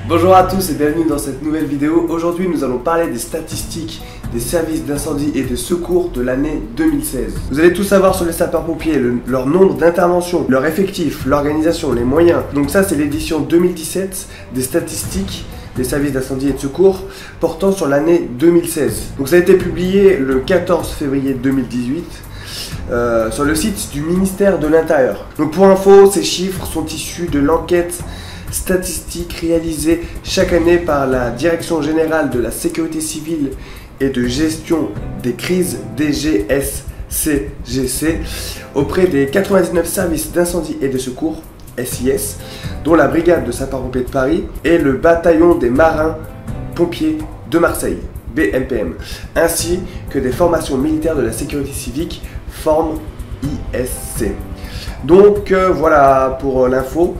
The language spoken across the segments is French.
Bonjour à tous et bienvenue dans cette nouvelle vidéo. Aujourd'hui nous allons parler des statistiques des services d'incendie et de secours de l'année 2016. Vous allez tout savoir sur les sapeurs-pompiers, leur nombre d'interventions, leur effectif, l'organisation, les moyens. Donc ça c'est l'édition 2017 des statistiques des services d'incendie et de secours portant sur l'année 2016. Donc ça a été publié le 14 février 2018 sur le site du ministère de l'Intérieur. Donc pour info, ces chiffres sont issus de l'enquête statistique réalisée chaque année par la Direction Générale de la Sécurité Civile et de Gestion des Crises DGSCGC auprès des 99 services d'incendie et de secours SIS, dont la brigade de sapeurs-pompiers de Paris et le bataillon des marins-pompiers de Marseille, BMPM, ainsi que des formations militaires de la sécurité civique, forme ISC. Donc voilà pour l'info.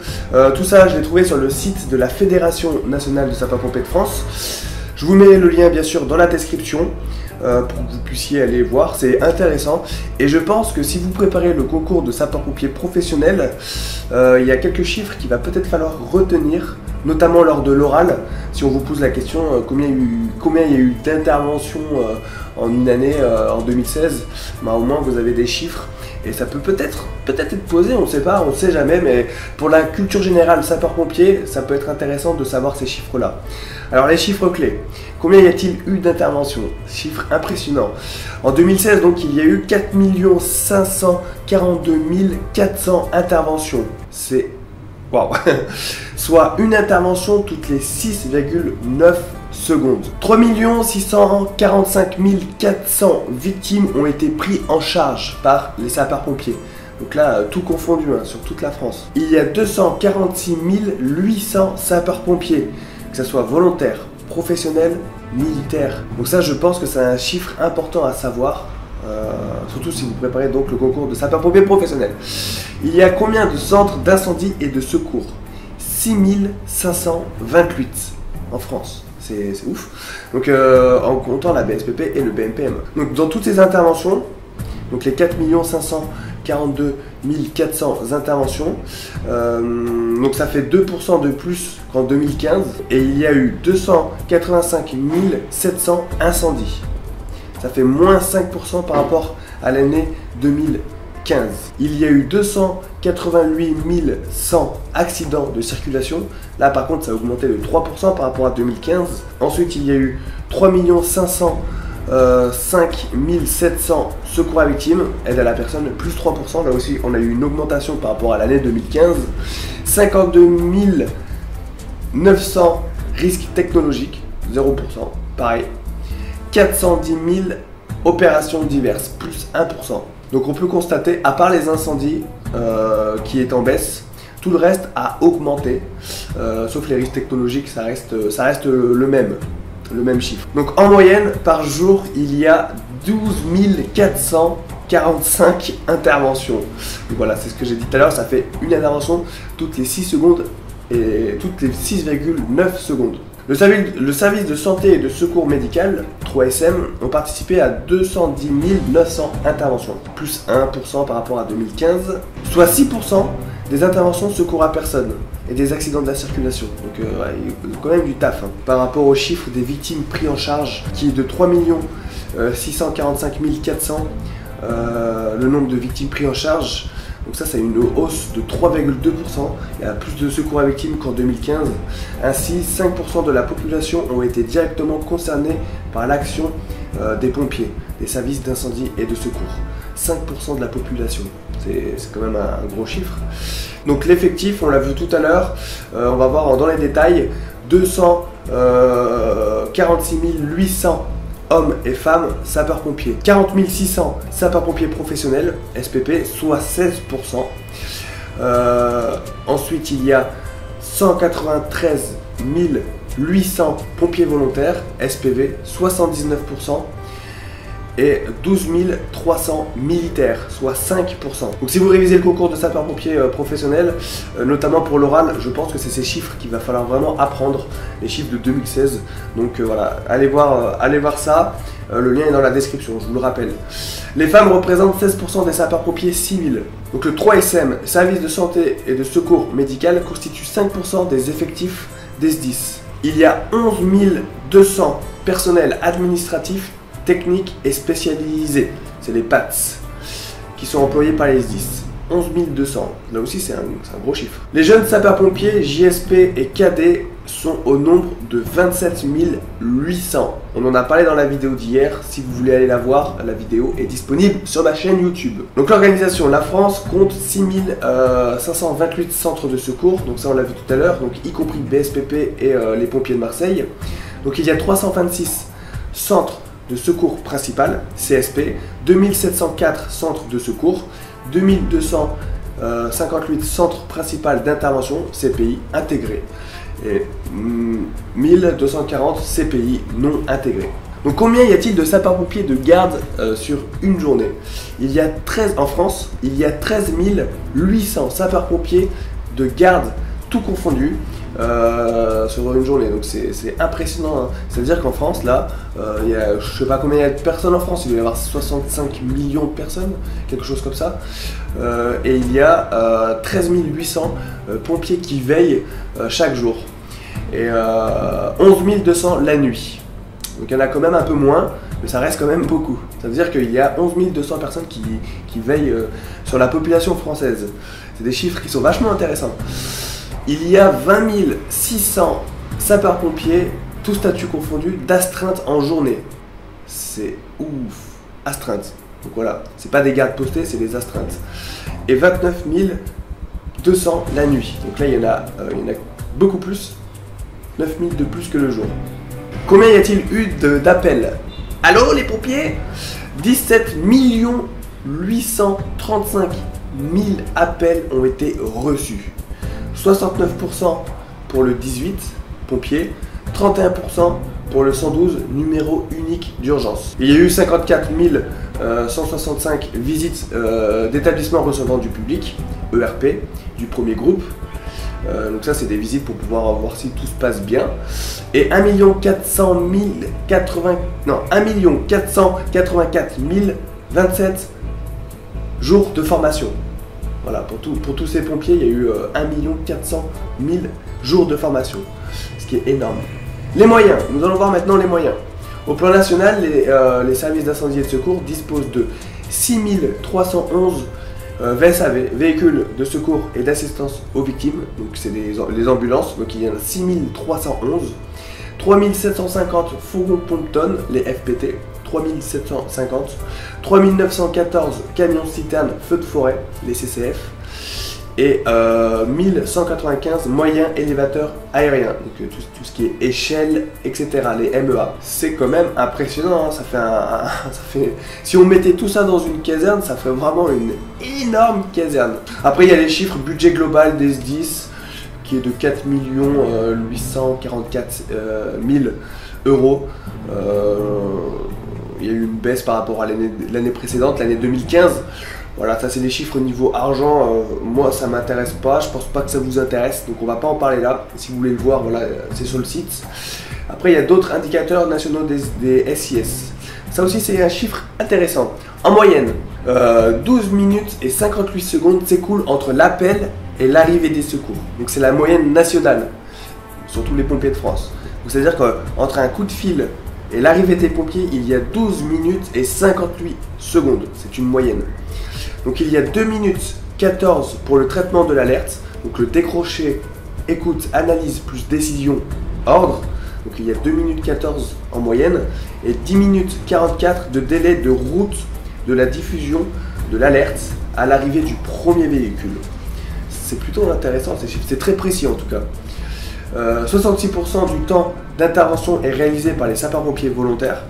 Tout ça je l'ai trouvé sur le site de la Fédération Nationale de Sapeurs-Pompiers de France. Je vous mets le lien bien sûr dans la description pour que vous puissiez aller voir, c'est intéressant. Et je pense que si vous préparez le concours de sapeurs-pompiers professionnels, il y a quelques chiffres qu'il va peut-être falloir retenir, notamment lors de l'oral. Si on vous pose la question combien il y a eu d'interventions en une année en 2016, bah, au moins vous avez des chiffres. Et ça peut peut-être être posé, on ne sait pas, on ne sait jamais, mais pour la culture générale sapeur-pompier, ça peut être intéressant de savoir ces chiffres-là. Alors les chiffres clés, combien y a-t-il eu d'interventions? Chiffre impressionnant. En 2016, donc, il y a eu 4 542 400 interventions. C'est waouh. Soit une intervention toutes les 6,9 secondes. 3 645 400 victimes ont été prises en charge par les sapeurs-pompiers. Donc là, tout confondu hein, sur toute la France. Il y a 246 800 sapeurs-pompiers, que ce soit volontaires, professionnels, militaires. Donc ça, je pense que c'est un chiffre important à savoir. Surtout si vous préparez donc le concours de sapeurs-pompiers professionnels. Il y a combien de centres d'incendie et de secours? 6528 en France. C'est ouf. Donc en comptant la BSPP et le BMPM. Donc dans toutes ces interventions, donc les 4 542 400 interventions, donc ça fait 2% de plus qu'en 2015. Et il y a eu 285 700 incendies. Ça fait moins 5% par rapport à l'année 2015. Il y a eu 288 100 accidents de circulation. Là par contre ça a augmenté de 3% par rapport à 2015. Ensuite il y a eu 3 505 700 secours à victimes, aide à la personne, plus 3%. Là aussi on a eu une augmentation par rapport à l'année 2015. 52 900 risques technologiques, 0%, pareil. 410 000 opérations diverses, plus 1%. Donc on peut constater, à part les incendies qui est en baisse, tout le reste a augmenté, sauf les risques technologiques, ça reste le même chiffre. Donc en moyenne, par jour, il y a 12 445 interventions. Donc voilà, c'est ce que j'ai dit tout à l'heure, ça fait une intervention toutes les 6 secondes et toutes les 6,9 secondes. Le service de santé et de secours médical, 3SM, ont participé à 210 900 interventions, plus 1% par rapport à 2015, soit 6% des interventions de secours à personne et des accidents de la circulation. Donc il y a quand même du taf. Hein. Par rapport au chiffre des victimes prises en charge, qui est de 3 645 400, le nombre de victimes prises en charge, donc ça c'est une hausse de 3,2%, il y a plus de secours à victimes qu'en 2015. Ainsi, 5% de la population ont été directement concernés par l'action des pompiers, des services d'incendie et de secours. 5% de la population, c'est quand même un gros chiffre. Donc l'effectif, on l'a vu tout à l'heure, on va voir dans les détails, 246 800 hommes et femmes sapeurs-pompiers, 40 600 sapeurs-pompiers professionnels, SPP, soit 16%. Ensuite, il y a 193 800 pompiers volontaires, SPV, 79%. Et 12 300 militaires, soit 5%. Donc si vous révisez le concours de sapeurs-pompiers professionnels, notamment pour l'oral, je pense que c'est ces chiffres qu'il va falloir vraiment apprendre, les chiffres de 2016. Donc voilà, allez voir ça, le lien est dans la description, je vous le rappelle. Les femmes représentent 16% des sapeurs-pompiers civils. Donc le 3SM, service de santé et de secours médical, constitue 5% des effectifs des SDIS. Il y a 11 200 personnels administratifs, techniques et spécialisés. C'est les PATS qui sont employés par les SDIS. 11 200. Là aussi, c'est un gros chiffre. Les jeunes sapeurs-pompiers, JSP et cadets sont au nombre de 27 800. On en a parlé dans la vidéo d'hier. Si vous voulez aller la voir, la vidéo est disponible sur ma chaîne YouTube. Donc l'organisation, la France compte 6 528 centres de secours. Donc ça, on l'a vu tout à l'heure. Donc y compris BSPP et les pompiers de Marseille. Donc il y a 326 centres de secours principal, CSP, 2704 centres de secours, 2258 centres principaux d'intervention, CPI, intégrés, et 1240 CPI non intégrés. Donc combien y a-t-il de sapeurs-pompiers de garde sur une journée? En France, il y a 13 800 sapeurs-pompiers de garde, tout confondu, sur une journée. Donc c'est impressionnant, hein. C'est-à-dire qu'en France, là, je sais pas combien il y a de personnes en France, il doit y avoir 65 millions de personnes, quelque chose comme ça. Et il y a 13 800 pompiers qui veillent chaque jour. Et 11 200 la nuit. Donc il y en a quand même un peu moins, mais ça reste quand même beaucoup. Ça veut dire qu'il y a 11 200 personnes qui veillent sur la population française. C'est des chiffres qui sont vachement intéressants. Il y a 20 600 sapeurs-pompiers, tous statuts confondus, d'astreinte en journée. C'est ouf. Astreinte. Donc voilà, c'est pas des gardes postés, c'est des astreintes. Et 29 200 la nuit. Donc là, il y en a beaucoup plus. 9 000 de plus que le jour. Combien y a-t-il eu d'appels? Allô les pompiers? 17 835 000 appels ont été reçus. 69% pour le 18 pompiers, 31% pour le 112 numéro unique d'urgence. Il y a eu 54 165 visites d'établissements recevant du public, ERP, du premier groupe. Donc ça c'est des visites pour pouvoir voir si tout se passe bien. Et 1 484 027 jours de formation. Voilà, pour tous ces pompiers, il y a eu 1 400 000 jours de formation, ce qui est énorme. Les moyens, nous allons voir maintenant les moyens. Au plan national, les services d'incendie et de secours disposent de 6 311 VSAV, véhicules de secours et d'assistance aux victimes, donc c'est les ambulances, donc il y en a 6 311, 3 750 fourgons pompe-tonnes, les FPT, 3750, 3914 camions citernes feux de forêt, les CCF, et 1195 moyens élévateurs aériens, donc tout ce qui est échelle, etc., les MEA. C'est quand même impressionnant, hein. Ça fait, si on mettait tout ça dans une caserne, ça ferait vraiment une énorme caserne. Après il y a les chiffres budget global des SDIS, qui est de 4 844 000 euros. Il y a eu une baisse par rapport à l'année précédente, l'année 2015. Voilà, ça c'est des chiffres au niveau argent. Moi ça m'intéresse pas, je pense pas que ça vous intéresse, donc on va pas en parler là. Si vous voulez le voir, voilà, c'est sur le site. Après il y a d'autres indicateurs nationaux des SIS. Ça aussi c'est un chiffre intéressant. En moyenne, 12 minutes et 58 secondes s'écoulent entre l'appel et l'arrivée des secours. Donc c'est la moyenne nationale, sur tous les pompiers de France. Donc c'est à dire qu'entre un coup de fil et l'arrivée des pompiers, il y a 12 minutes et 58 secondes. C'est une moyenne. Donc il y a 2 minutes 14 pour le traitement de l'alerte. Donc le décroché, écoute, analyse plus décision, ordre. Donc il y a 2 minutes 14 en moyenne. Et 10 minutes 44 de délai de route de la diffusion de l'alerte à l'arrivée du premier véhicule. C'est plutôt intéressant ces chiffres. C'est très précis en tout cas. 66% du temps d'intervention est réalisé par les sapeurs-pompiers volontaires.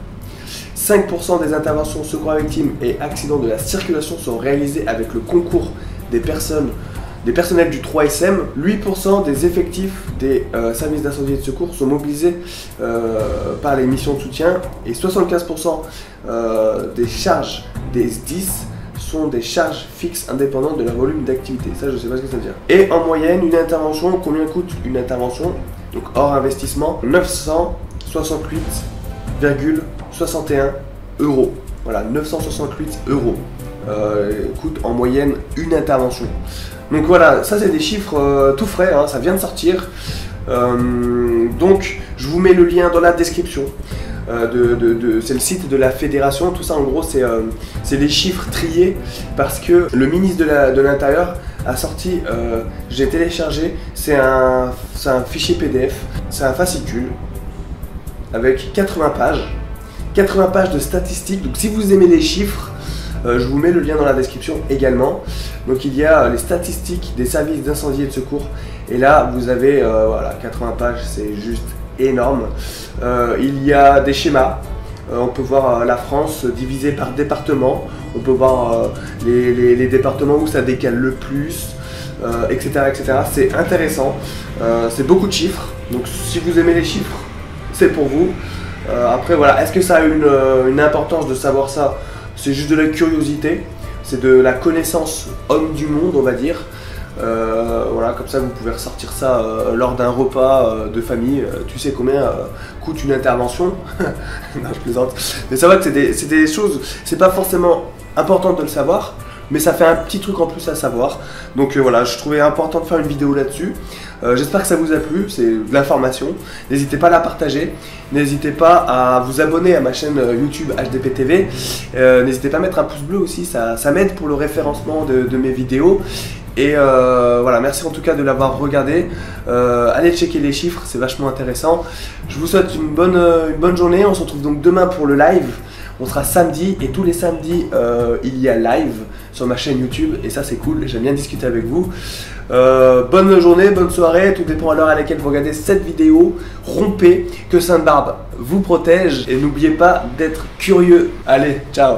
5% des interventions secours à victimes et accidents de la circulation sont réalisées avec le concours des personnels du 3SM. 8% des effectifs des services d'incendie et de secours sont mobilisés par les missions de soutien et 75% des charges des SDIS sont des charges fixes indépendantes de leur volume d'activité. Ça, je sais pas ce que ça veut dire. Et en moyenne, une intervention, combien coûte une intervention? Donc hors investissement, 968,61 €. Voilà, 968 € coûte en moyenne une intervention. Donc voilà, ça c'est des chiffres tout frais, hein, ça vient de sortir. Donc je vous mets le lien dans la description. C'est le site de la fédération. Tout ça en gros c'est les chiffres triés parce que le ministre de l'Intérieur a sorti, j'ai téléchargé, c'est un fichier PDF, c'est un fascicule avec 80 pages de statistiques. Donc si vous aimez les chiffres, je vous mets le lien dans la description également. Donc il y a les statistiques des services d'incendie et de secours. Et là vous avez voilà, 80 pages, c'est juste énorme. Il y a des schémas. On peut voir la France divisée par département. On peut voir les départements où ça décale le plus, etc. etc. C'est intéressant. C'est beaucoup de chiffres. Donc si vous aimez les chiffres, c'est pour vous. Après voilà, est-ce que ça a une importance de savoir ça? C'est juste de la curiosité, c'est de la connaissance homme du monde, on va dire. Voilà, comme ça vous pouvez ressortir ça lors d'un repas de famille. Tu sais combien coûte une intervention? Non, je plaisante. Mais c'est vrai que c'est des choses, c'est pas forcément important de le savoir, mais ça fait un petit truc en plus à savoir. Donc voilà, je trouvais important de faire une vidéo là-dessus. J'espère que ça vous a plu, c'est de l'information. N'hésitez pas à la partager, n'hésitez pas à vous abonner à ma chaîne YouTube HDPTV. N'hésitez pas à mettre un pouce bleu aussi, ça m'aide pour le référencement de mes vidéos. Et voilà, merci en tout cas de l'avoir regardé. Allez checker les chiffres, c'est vachement intéressant. Je vous souhaite une bonne journée. On se retrouve donc demain pour le live. On sera samedi et tous les samedis il y a live sur ma chaîne YouTube et ça c'est cool, j'aime bien discuter avec vous. Bonne journée, bonne soirée, tout dépend à l'heure à laquelle vous regardez cette vidéo. Rompez, que Sainte-Barbe vous protège et n'oubliez pas d'être curieux. Allez, ciao.